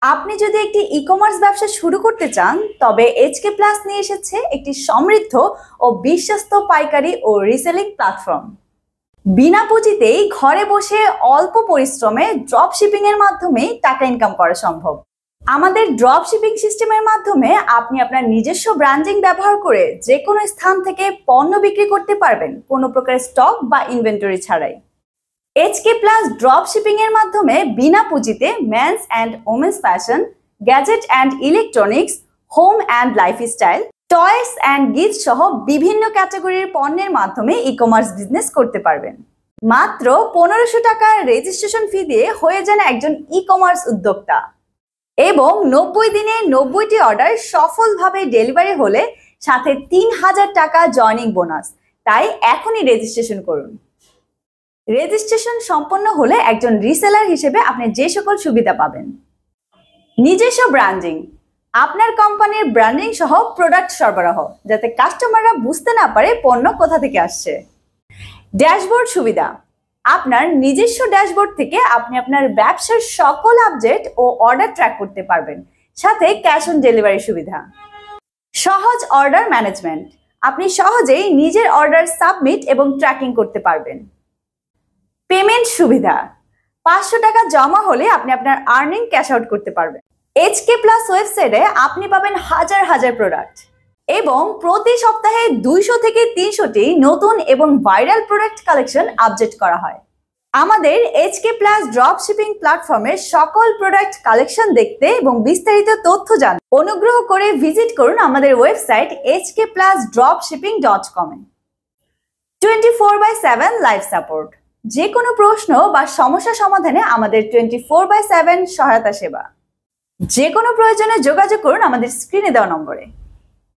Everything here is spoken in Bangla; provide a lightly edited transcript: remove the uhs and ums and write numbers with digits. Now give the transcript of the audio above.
আপনি যদি একটি ই-কমার্স ব্যবসা শুরু করতে চান, তবে এইচকে প্লাস নিয়ে এসেছে একটি সমৃদ্ধ ও বিশ্বস্ত পাইকারি ও রিসেলিং প্ল্যাটফর্ম। বিনা পুঁজিতেই ঘরে বসে অল্প পরিশ্রমে ড্রপ শিপিং এর মাধ্যমে টাকা ইনকাম করা সম্ভব। আমাদের ড্রপ শিপিং সিস্টেমের মাধ্যমে আপনি আপনার নিজস্ব ব্র্যান্ডিং ব্যবহার করে যে কোনো স্থান থেকে পণ্য বিক্রি করতে পারবেন, কোনো প্রকার স্টক বা ইনভেন্টরি ছাড়াই। এইচকে প্লাস ড্রপ শিপিং এর মাধ্যমে বিনা পুঁজিতে men's and women's fashion, gadget and electronics, home and lifestyle, toys and gift সহ বিভিন্ন ক্যাটাগরির পণ্যের মাধ্যমে ই-কমার্স বিজনেস করতে পারবেন। মাত্র 1500 টাকার রেজিস্ট্রেশন ফি দিয়ে হয়ে যান একজন ই-কমার্স উদ্যোক্তা এবং 90 দিনে 90টি অর্ডার সফলভাবে ডেলিভারি হলে সাথে 3000 টাকা জয়নিং বোনাস। তাই এখনই রেজিস্ট্রেশন করুন। রেজিস্ট্রেশন সম্পন্ন হলে একজন রিসেলার হিসেবে আপনি যে সকল সুবিধা পাবেন: নিজস্ব ব্র্যান্ডিং, আপনার কোম্পানির ব্র্যান্ডিং সহ প্রোডাক্ট সরবরাহ যাতে কাস্টমাররা বুঝতে না পারে পণ্য কোথা থেকে আসছে। ড্যাশবোর্ড সুবিধা, আপনার নিজস্ব ড্যাশবোর্ড থেকে আপনি আপনার ব্যবসার সকল আপডেট ও অর্ডার ট্র্যাক করতে পারবেন, সাথে ক্যাশ অন ডেলিভারি সুবিধা। সহজ অর্ডার ম্যানেজমেন্ট, আপনি সহজেই নিজের অর্ডার সাবমিট এবং ট্র্যাকিং করতে পারবেন। পেমেন্ট সুবিধা, 500 টাকা জমা হলে আপনি আপনার আর্নিং ক্যাশ আউট করতে পারবেন। এইচকে প্লাস ওয়েবসাইটে আপনি পাবেন হাজার হাজার প্রোডাক্ট এবং প্রতি সপ্তাহে 200 থেকে 300টি নতুন এবং ভাইরাল প্রোডাক্ট কালেকশন আপডেট করা হয়। আমাদের এইচকে প্লাস ড্রপ শিপিং প্ল্যাটফর্মের সকল প্রোডাক্ট কালেকশন দেখতে এবং বিস্তারিত তথ্য জানতে অনুগ্রহ করে ভিজিট করুন আমাদের ওয়েবসাইট hkplusdropshipping.com এ। 24/7 লাইভ সাপোর্ট, যে কোনো প্রশ্ন বা সমস্যা সমাধানে আমাদের 24/7 সহায়তা সেবা। যে কোনো প্রয়োজনে যোগাযোগ করুন আমাদের স্ক্রিনে দেওয়া নম্বরে।